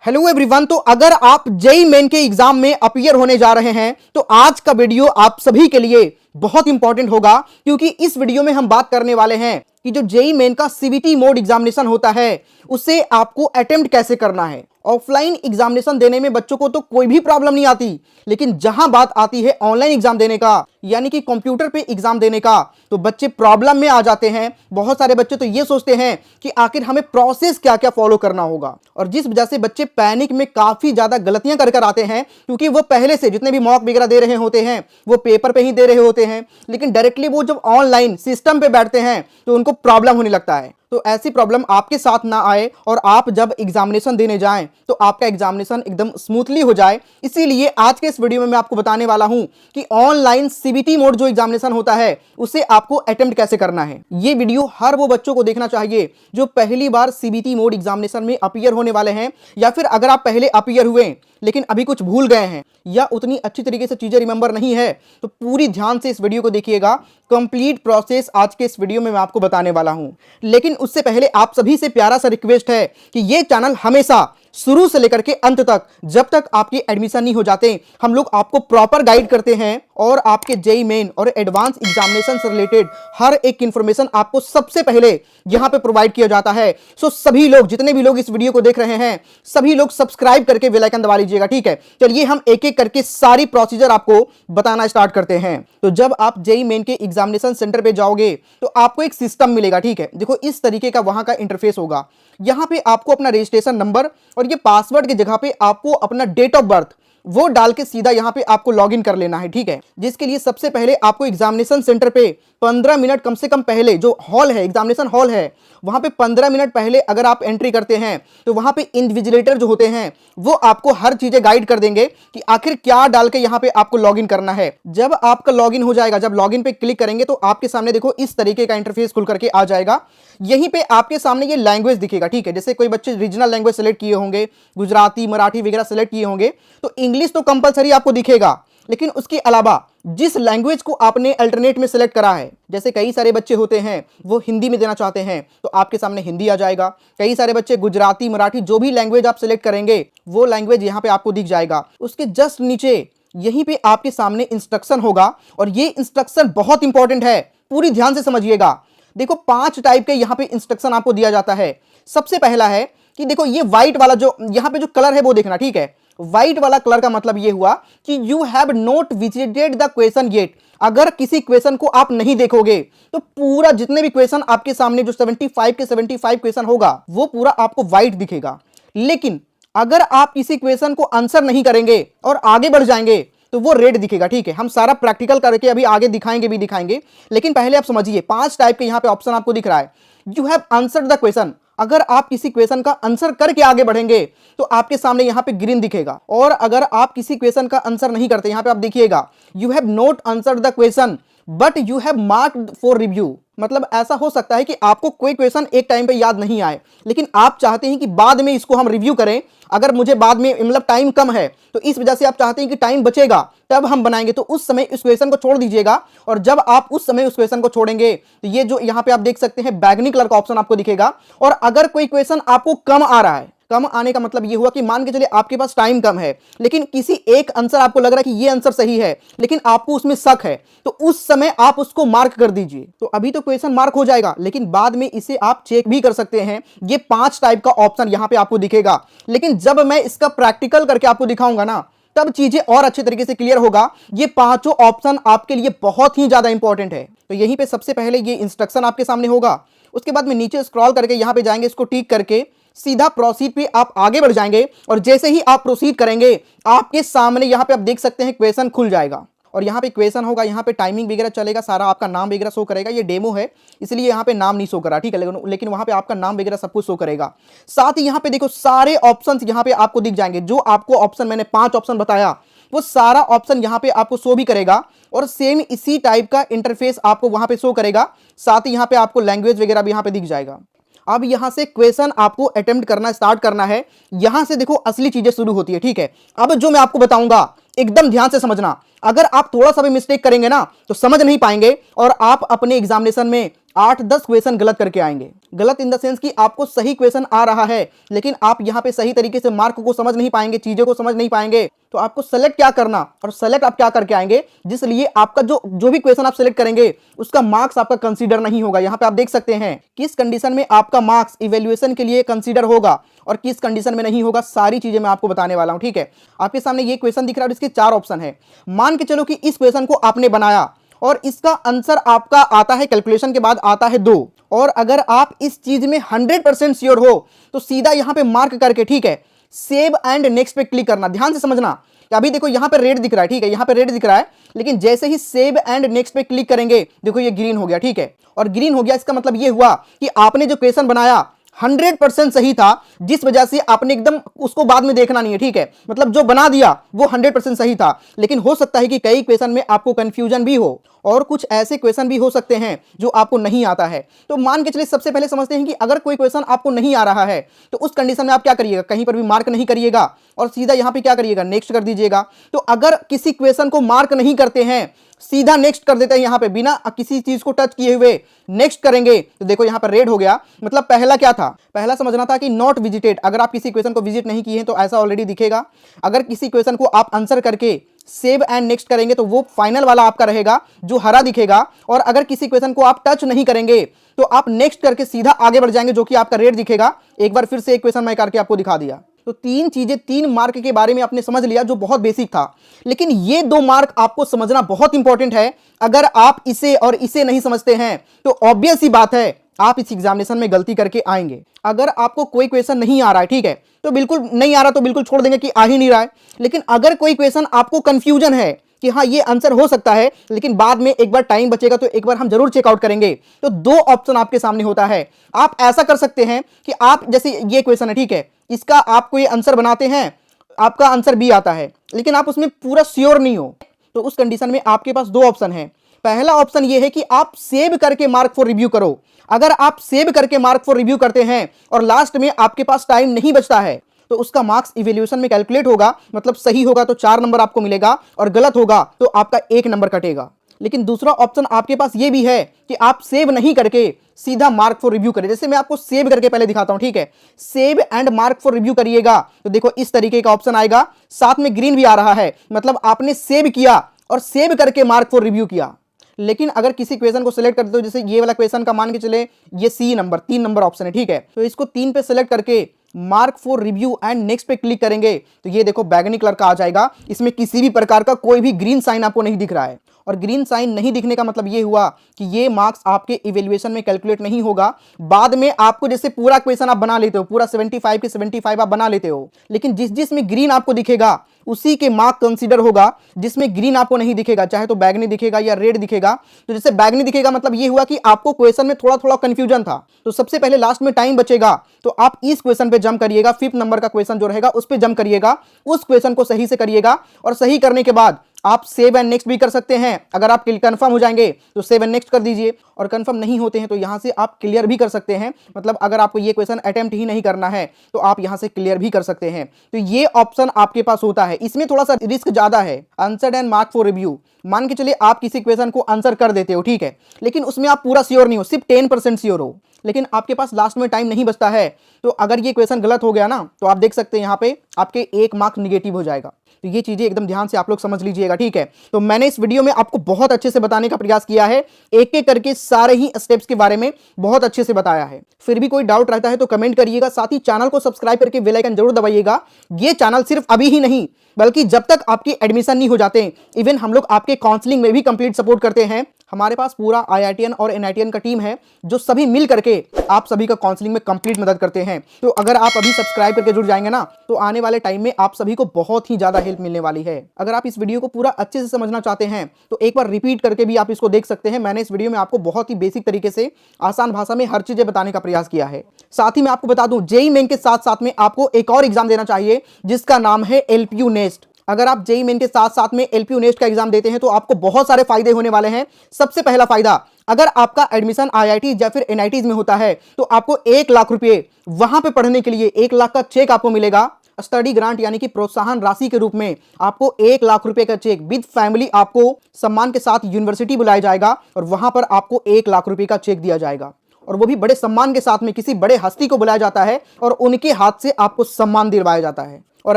Hello everyone. तो अगर आप जेईई मेन के एग्जाम में अपीयर होने जा रहे हैं तो आज का वीडियो आप सभी के लिए बहुत इंपॉर्टेंट होगा, क्योंकि इस वीडियो में हम बात करने वाले हैं कि जो जेईई मेन का सीबीटी मोड एग्जामिनेशन होता है उसे आपको अटेम्प्ट कैसे करना है। ऑफलाइन एग्जामिनेशन देने में बच्चों को तो कोई भी प्रॉब्लम नहीं आती, लेकिन जहां बात आती है ऑनलाइन एग्जाम देने का, यानी कि कंप्यूटर पे एग्जाम देने का, तो बच्चे प्रॉब्लम में आ जाते हैं। बहुत सारे बच्चे तो ये सोचते हैं कि आखिर हमें प्रोसेस क्या क्या फॉलो करना होगा, और जिस वजह से बच्चे पैनिक में काफी ज्यादा गलतियां कर आते हैं, क्योंकि वो पहले से जितने भी मॉक वगैरह दे रहे होते हैं वो पेपर पे ही दे रहे होते हैं, लेकिन डायरेक्टली वो जब ऑनलाइन सिस्टम पे बैठते हैं तो उनको प्रॉब्लम होने लगता है। तो ऐसी प्रॉब्लम आपके साथ ना आए और आप जब एग्जामिनेशन देने जाएं तो आपका एग्जामिनेशन एकदम स्मूथली हो जाए, इसीलिए आज के इस वीडियो में मैं आपको बताने वाला हूं कि ऑनलाइन सीबीटी मोड जो एग्जामिनेशन होता है उसे आपको अटेम्प्ट कैसे करना है। ये वीडियो हर वो बच्चों को देखना चाहिए जो पहली बार सीबीटी मोड एग्जामिनेशन में अपीयर होने वाले हैं, या फिर अगर आप पहले अपीयर हुए लेकिन अभी कुछ भूल गए हैं या उतनी अच्छी तरीके से चीजें रिमेंबर नहीं है, तो पूरी ध्यान से इस वीडियो को देखिएगा। कंप्लीट प्रोसेस आज के इस वीडियो में मैं आपको बताने वाला हूं, लेकिन उससे पहले आप सभी से प्यारा सा रिक्वेस्ट है कि ये चैनल हमेशा शुरू से लेकर के अंत तक, जब तक आपकी एडमिशन नहीं हो जाते, हम लोग आपको प्रॉपर गाइड करते हैं और आपके जेईई मेन और एडवांस एग्जामिनेशन से रिलेटेड हर एक इंफॉर्मेशन आपको सबसे पहले यहां पे प्रोवाइड किया जाता है। सो सभी लोग, जितने भी लोग इस वीडियो को देख रहे हैं, सभी लोग सब्सक्राइब करके बेल आइकन दबा लीजिएगा, ठीक है। चलिए हम एक एक करके सारी प्रोसीजर आपको बताना स्टार्ट करते हैं। तो जब आप जेईई मेन के एग्जामिनेशन सेंटर पे जाओगे तो आपको एक सिस्टम मिलेगा, ठीक है। देखो इस तरीके का वहां का इंटरफेस होगा। यहां पे आपको अपना रजिस्ट्रेशन नंबर और ये पासवर्ड की जगह पे आपको अपना डेट ऑफ बर्थ वो डाल के सीधा यहां पे आपको लॉगिन कर लेना है, ठीक है। जिसके लिए सबसे पहले आपको एग्जामिनेशन सेंटर पे 15 मिनट कम से कम पहले, जो हॉल है, एग्जामिनेशन हॉल है, वहां पे 15 मिनट पहले अगर आप एंट्री करते हैं तो वहां पे इन्विजिलेटर जो होते हैं वो आपको हर चीजें गाइड कर देंगे कि आखिर क्या डाल के यहां पे आपको लॉगिन करना है। जब आपका लॉगिन हो जाएगा, जब लॉगिन पे क्लिक करेंगे तो आपके सामने देखो इस तरीके का इंटरफेस खुल करके आ जाएगा। यहीं पे आपके सामने ये लैंग्वेज दिखेगा, ठीक है। जैसे कोई बच्चे रीजनल लैंग्वेज सेलेक्ट किए होंगे, गुजराती, मराठी वगैरह सेलेक्ट किए होंगे, तो इंग्लिश तो कंपलसरी आपको दिखेगा, लेकिन उसके अलावा जिस लैंग्वेज को आपने अल्टरनेट में सेलेक्ट करा है, जैसे कई सारे बच्चे होते हैं वो हिंदी में देना चाहते हैं तो आपके सामने हिंदी आ जाएगा। कई सारे बच्चे गुजराती, मराठी, जो भी लैंग्वेज आप सेलेक्ट करेंगे वो लैंग्वेज यहां पे आपको दिख जाएगा। उसके जस्ट नीचे यहीं पे आपके सामने इंस्ट्रक्शन होगा, और ये इंस्ट्रक्शन बहुत इंपॉर्टेंट है, पूरी ध्यान से समझिएगा। देखो 5 टाइप के यहां पे इंस्ट्रक्शन आपको दिया जाता है। सबसे पहला है कि देखो ये व्हाइट वाला जो यहां पे जो कलर है वो देखना, ठीक है। व्हाइट वाला कलर का मतलब ये हुआ कि you have not visited the question yet. अगर किसी क्वेश्चन को आप नहीं देखोगे तो पूरा जितने भी क्वेश्चन आपके सामने जो 75 के 75 क्वेश्चन होगा वो पूरा आपको व्हाइट दिखेगा। लेकिन अगर आप किसी क्वेश्चन को आंसर नहीं करेंगे और आगे बढ़ जाएंगे तो वो रेड दिखेगा, ठीक है। हम सारा प्रैक्टिकल करके अभी आगे दिखाएंगे, लेकिन पहले आप समझिए 5 टाइप के यहां पे ऑप्शन आपको दिख रहा है। You have answered the question, अगर आप किसी क्वेश्चन का आंसर करके आगे बढ़ेंगे तो आपके सामने यहां पे ग्रीन दिखेगा, और अगर आप किसी क्वेश्चन का आंसर नहीं करते, यहां पे आप देखिएगा you have not answered the question but you have marked for review. मतलब ऐसा हो सकता है कि आपको कोई क्वेश्चन एक टाइम पे याद नहीं आए, लेकिन आप चाहते हैं कि बाद में इसको हम रिव्यू करें। अगर मुझे बाद में मतलब टाइम कम है तो इस वजह से आप चाहते हैं कि टाइम बचेगा तब हम बनाएंगे, तो उस समय इस क्वेश्चन को छोड़ दीजिएगा। और जब आप उस समय उस क्वेश्चन को छोड़ेंगे तो ये जो यहां पे आप देख सकते हैं बैगनी कलर का ऑप्शन आपको दिखेगा। और अगर कोई क्वेश्चन आपको कम आ रहा है, कम आने का मतलब ये हुआ कि मान के चलिए आपके पास टाइम कम है, लेकिन किसी एक आंसर आपको लग रहा है कि ये आंसर सही है, लेकिन आपको उसमें शक है, तो उस समय आप उसको मार्क कर दीजिए। तो अभी तो क्वेश्चन मार्क हो जाएगा, लेकिन बाद में इसे आप चेक भी कर सकते हैं। ये 5 टाइप का ऑप्शन यहां पे आपको दिखेगा, लेकिन जब मैं इसका प्रैक्टिकल करके आपको दिखाऊंगा ना, तब चीजें और अच्छे तरीके से क्लियर होगा। ये 5 ऑप्शन आपके लिए बहुत ही ज्यादा इंपॉर्टेंट है। तो यहीं पे सबसे पहले ये इंस्ट्रक्शन आपके सामने होगा। उसके बाद में नीचे स्क्रॉल करके यहां पे जाएंगे, इसको टिक करके सीधा प्रोसीड पे आप आगे बढ़ जाएंगे, और जैसे ही आप प्रोसीड करेंगे आपके सामने यहां पे आप देख सकते हैं क्वेश्चन खुल जाएगा, और यहां पे क्वेश्चन होगा, यहां पे टाइमिंग वगैरह चलेगा, सारा आपका नाम वगैरह शो करेगा। ये डेमो है इसलिए यहां पे नाम नहीं शो करा, ठीक है, लेकिन वहां पे आपका नाम वगैरह सब कुछ शो करेगा। साथ ही यहां पे देखो सारे ऑप्शंस यहां पे आपको दिख जाएंगे। जो आपको ऑप्शन मैंने 5 ऑप्शन बताया वो सारा ऑप्शन यहां पे आपको शो भी करेगा, और सेम इसी टाइप का इंटरफेस आपको वहां पे शो करेगा। साथ ही यहां पे आपको लैंग्वेज वगैरह भी यहां पे दिख जाएगा। अब यहां से क्वेश्चन आपको अटेम्प्ट करना स्टार्ट करना है। यहां से देखो असली चीजें शुरू होती है, ठीक है। अब जो मैं आपको बताऊंगा एकदम ध्यान से समझना। अगर आप थोड़ा सा भी मिस्टेक करेंगे ना तो समझ नहीं पाएंगे और आप अपने एग्जामिनेशन में 8-10 क्वेश्चन गलत करके आएंगे। गलत इन द सेंस कि आपको सही क्वेश्चन आ रहा है लेकिन आप यहां पे सही तरीके से मार्क को समझ नहीं पाएंगे, चीजों को समझ नहीं पाएंगे। तो आपको सेलेक्ट क्या करना और सेलेक्ट आप क्या करके आएंगे, जिसलिए आपका जो भी क्वेश्चन आप सेलेक्ट करेंगे उसका मार्क्स आपका कंसीडर नहीं होगा। यहां पे आप देख सकते हैं किस कंडीशन में आपका मार्क्स इवैल्यूएशन के लिए कंसीडर होगा और किस कंडीशन में नहीं होगा, सारी चीजें मैं आपको बताने वाला हूं। ठीक है, आपके सामने ये क्वेश्चन दिख रहा है और इसके 4 ऑप्शन है। मान के चलो कि इस क्वेश्चन को आपने बनाया और इसका आंसर आपका आता है, कैलकुलेशन के बाद आता है 2, और अगर आप इस चीज में 100% श्योर हो तो सीधा यहां पे मार्क करके, ठीक है, सेव एंड नेक्स्ट पे क्लिक करना। ध्यान से समझना कि अभी देखो यहां पे रेड दिख रहा है, ठीक है, यहां पे रेड दिख रहा है, लेकिन जैसे ही सेव एंड नेक्स्ट पे क्लिक करेंगे देखो ये ग्रीन हो गया। ठीक है, और ग्रीन हो गया इसका मतलब ये हुआ कि आपने जो क्वेश्चन बनाया 100% सही था, जिस वजह से आपने एकदम उसको बाद में देखना नहीं है। ठीक है, मतलब जो बना दिया वो 100% सही था, लेकिन हो सकता है कि कई क्वेश्चन में आपको कंफ्यूजन भी हो और कुछ ऐसे क्वेश्चन भी हो सकते हैं जो आपको नहीं आता है। तो मान के चलिए सबसे पहले समझते हैं कि अगर कोई क्वेश्चन आपको नहीं आ रहा है तो उस कंडीशन में आप क्या करिएगा, कहीं पर भी मार्क नहीं करिएगा और सीधा यहां पे क्या करिएगा, नेक्स्ट कर दीजिएगा। तो अगर किसी क्वेश्चन को मार्क नहीं करते हैं, सीधा नेक्स्ट कर देते हैं, यहां पे बिना किसी चीज को टच किए हुए नेक्स्ट करेंगे तो देखो यहां पर रेड हो गया। मतलब पहला क्या था, पहला समझना था कि नॉट विजिटेड, अगर आप किसी क्वेश्चन को विजिट नहीं किए हैं तो ऐसा ऑलरेडी दिखेगा। अगर किसी क्वेश्चन को आप आंसर करके सेव एंड नेक्स्ट करेंगे तो वो फाइनल वाला आपका रहेगा जो हरा दिखेगा, और अगर किसी क्वेश्चन को आप टच नहीं करेंगे तो आप नेक्स्ट करके सीधा आगे बढ़ जाएंगे जो कि आपका रेड दिखेगा। एक बार फिर से एक क्वेश्चन मैं करके आपको दिखा दिया। तो 3 चीजें, 3 मार्क के बारे में आपने समझ लिया जो बहुत बेसिक था, लेकिन ये 2 मार्क आपको समझना बहुत इंपॉर्टेंट है। अगर आप इसे और इसे नहीं समझते हैं तो ऑब्वियस ही बात है आप इस एग्जामिनेशन में गलती करके आएंगे। अगर आपको कोई क्वेश्चन नहीं आ रहा है, ठीक है, तो बिल्कुल नहीं आ रहा तो बिल्कुल छोड़ देंगे कि आ ही नहीं रहा है। लेकिन अगर कोई क्वेश्चन आपको कंफ्यूजन है कि हाँ ये आंसर हो सकता है, लेकिन बाद में एक बार टाइम बचेगा तो एक बार हम जरूर चेकआउट करेंगे, तो 2 ऑप्शन आपके सामने होता है। आप ऐसा कर सकते हैं कि आप जैसे ये क्वेश्चन है, ठीक है, इसका आप कोई आंसर बनाते हैं, आपका आंसर बी आता है, लेकिन आप उसमें पूरा श्योर नहीं हो, तो उस कंडीशन में आपके पास 2 ऑप्शन है। पहला ऑप्शन ये है कि आप सेव करके मार्क फॉर रिव्यू करो। अगर आप सेव करके मार्क फॉर रिव्यू करते हैं और लास्ट में आपके पास टाइम नहीं बचता है तो उसका मार्क्स इवैल्यूएशन में कैलकुलेट होगा, मतलब सही होगा तो 4 नंबर आपको मिलेगा और गलत होगा तो आपका 1 नंबर कटेगा। लेकिन दूसरा ऑप्शन आपके पास ये भी है कि आप सेव नहीं करके सीधा मार्क फॉर रिव्यू करें। जैसे मैं आपको सेव करके पहले दिखाता हूं, ठीक है, save and mark for review करिएगा तो देखो इस तरीके का ऑप्शन आएगा, साथ में ग्रीन भी आ रहा है, मतलब आपने सेव किया और सेव करके मार्क फॉर रिव्यू किया। लेकिन अगर किसी क्वेश्चन को सिलेक्ट करते हो, जैसे ये वाला क्वेश्चन का मान के चले ये सी नंबर 3 नंबर ऑप्शन है, ठीक है, तो इसको 3 पे सिलेक्ट करके mark for review and next पे क्लिक करेंगे तो ये देखो बैगनी कलर का आ जाएगा। इसमें किसी भी प्रकार का कोई भी ग्रीन साइन आपको नहीं दिख रहा है, और ग्रीन साइन नहीं दिखने का मतलब ये हुआ कि ये मार्क्स आपके इवैल्यूएशन में कैलकुलेट नहीं होगा। बाद में आपको जैसे पूरा क्वेश्चन आप बना लेते हो, पूरा 75 के 75 आप बना लेते हो, लेकिन जिसमें ग्रीन आपको दिखेगा उसी के मार्क कंसीडर होगा। जिसमें ग्रीन आपको नहीं दिखेगा, चाहे तो बैगनी दिखेगा या रेड दिखेगा, तो जैसे बैगनी दिखेगा मतलब ये हुआ कि आपको क्वेश्चन में थोड़ा थोड़ा कंफ्यूजन था, तो सबसे पहले लास्ट में टाइम बचेगा तो आप इस क्वेश्चन पे जंप करिएगा, 5th नंबर का क्वेश्चन जो रहेगा उस पे जंप करिएगा, उस क्वेश्चन को सही से करिएगा, और सही करने के बाद आप सेव एंड नेक्स्ट भी कर सकते हैं। अगर आप कंफर्म हो जाएंगे तो सेव एंड नेक्स्ट कर दीजिए, और कंफर्म नहीं होते हैं तो यहां से आप क्लियर भी कर सकते हैं। मतलब अगर आपको ये क्वेश्चन अटेम्प्ट ही नहीं करना है तो आप यहां से क्लियर भी कर सकते हैं। तो ये ऑप्शन आपके पास होता है। इसमें थोड़ा सा रिस्क ज्यादा है, answer and mark for review. मान के चलिए आप किसी क्वेश्चन को आंसर कर देते हो, ठीक है, लेकिन उसमें आप पूरा श्योर नहीं हो, सिर्फ 10% श्योर हो, लेकिन आपके पास लास्ट में टाइम नहीं बचता है, तो अगर ये क्वेश्चन गलत हो गया ना तो आप देख सकते हैं यहाँ पे आपके 1 मार्क निगेटिव हो जाएगा। तो ये चीजें एकदम ध्यान से आप लोग समझ लीजिएगा, ठीक है। तो मैंने इस वीडियो में आपको बहुत अच्छे से बताने का प्रयास किया है, एक एक करके सारे ही स्टेप्स के बारे में बहुत अच्छे से बताया है। फिर भी कोई डाउट रहता है तो कमेंट करिएगा, साथ ही चैनल को सब्सक्राइब करके बेल आइकन जरूर दबाइएगा। ये चैनल सिर्फ अभी ही नहीं बल्कि जब तक आपकी एडमिशन नहीं हो जाते, इवन हम लोग आपके काउंसलिंग में भी कंप्लीट सपोर्ट करते हैं। हमारे पास पूरा IITian और NITian का टीम है जो सभी मिल करके आप सभी का काउंसलिंग में कंप्लीट मदद करते हैं। तो अगर आप अभी सब्सक्राइब करके जुड़ जाएंगे ना तो आने वाले टाइम में आप सभी को बहुत ही ज्यादा हेल्प मिलने वाली है। अगर आप इस वीडियो को पूरा अच्छे से समझना चाहते हैं तो एक बार रिपीट करके भी आप इसको देख सकते हैं। मैंने इस वीडियो में आपको बहुत ही बेसिक तरीके से आसान भाषा में हर चीजें बताने का प्रयास किया है। साथ ही मैं आपको बता दूं, जेईई मेन के साथ साथ में आपको एक और एग्जाम देना चाहिए जिसका नाम है LPU नेस्ट। अगर आप जेईई मेन के साथ साथ में LPU नेस्ट का एग्जाम देते हैं तो आपको बहुत सारे फायदे होने वाले हैं। सबसे पहला फायदा, अगर आपका एडमिशन IIT या फिर NITs में होता है तो आपको 1 लाख रुपए वहां पे पढ़ने के लिए 1 लाख का चेक आपको मिलेगा। स्टडी ग्रांट यानी कि प्रोत्साहन राशि के रूप में आपको 1 लाख रुपए का चेक विद फैमिली आपको सम्मान के साथ यूनिवर्सिटी बुलाया जाएगा और वहां पर आपको 1 लाख रुपए का चेक दिया जाएगा, और वो भी बड़े सम्मान के साथ में किसी बड़े हस्ती को बुलाया जाता है और उनके हाथ से आपको सम्मान दिलवाया जाता है। और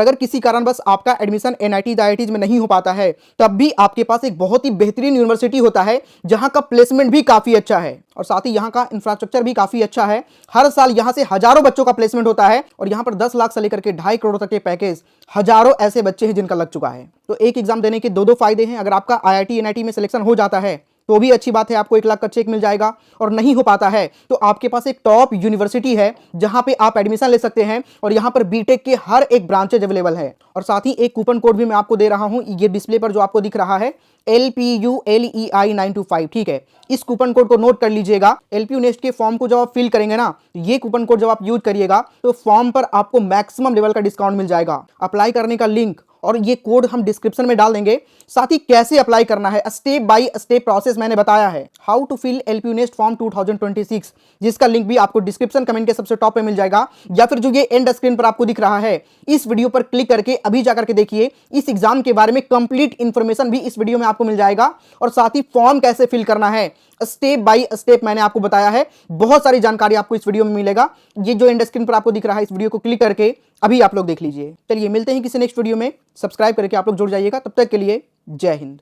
अगर किसी कारणवश आपका एडमिशन एनआईटी आईआईटीज में नहीं हो पाता है, तब भी आपके पास एक बहुत ही बेहतरीन यूनिवर्सिटी होता है जहां का प्लेसमेंट भी काफी अच्छा है और साथ ही यहां का इंफ्रास्ट्रक्चर भी काफी अच्छा है। हर साल यहां से हजारों बच्चों का प्लेसमेंट होता है और यहां पर 10 लाख से लेकर के 2.5 करोड़ तक के पैकेज हजारों ऐसे बच्चे हैं जिनका लग चुका है। तो एक एग्जाम देने के दो फायदे हैं। अगर आपका आईआईटी एनआईटी में सिलेक्शन हो जाता है तो भी अच्छी बात है, आपको 1 लाख का चेक मिल जाएगा, और नहीं हो पाता है तो आपके पास एक टॉप यूनिवर्सिटी है जहां पे आप एडमिशन ले सकते हैं और यहां पर बीटेक के हर एक ब्रांचेज अवेलेबल है। और साथ ही एक कूपन कोड भी मैं आपको दे रहा हूं, ये डिस्प्ले पर जो आपको दिख रहा है LPULEI 925, ठीक है। इस कूपन कोड को नोट कर लीजिएगा। LPU नेस्ट के फॉर्म को जब आप फिल करेंगे ना, ये कूपन कोड जब आप यूज करिएगा तो फॉर्म पर आपको मैक्सिमम लेवल का डिस्काउंट मिल जाएगा। अप्लाई करने का लिंक और ये कोड हम डिस्क्रिप्शन में डाल देंगे। साथ ही कैसे अप्लाई करना है, स्टेप बाय स्टेप प्रोसेस मैंने बताया है। How to fill LPU NEST form 2026, जिसका लिंक भी आपको डिस्क्रिप्शन कमेंट के सबसे टॉप पे मिल जाएगा, या फिर जो ये एंड स्क्रीन पर आपको दिख रहा है इस वीडियो पर क्लिक करके अभी जाकर के देखिए। इस एग्जाम के बारे में कंप्लीट इंफॉर्मेशन भी इस वीडियो में आपको मिल जाएगा और साथ ही फॉर्म कैसे फिल करना है स्टेप बाय स्टेप मैंने आपको बताया है। बहुत सारी जानकारी आपको इस वीडियो में मिलेगा। ये जो एंड स्क्रीन पर आपको दिख रहा है, इस वीडियो को क्लिक करके अभी आप लोग देख लीजिए। चलिए मिलते हैं किसी नेक्स्ट वीडियो में। सब्सक्राइब करके आप लोग जुड़ जाइएगा। तब तक के लिए जय हिंद।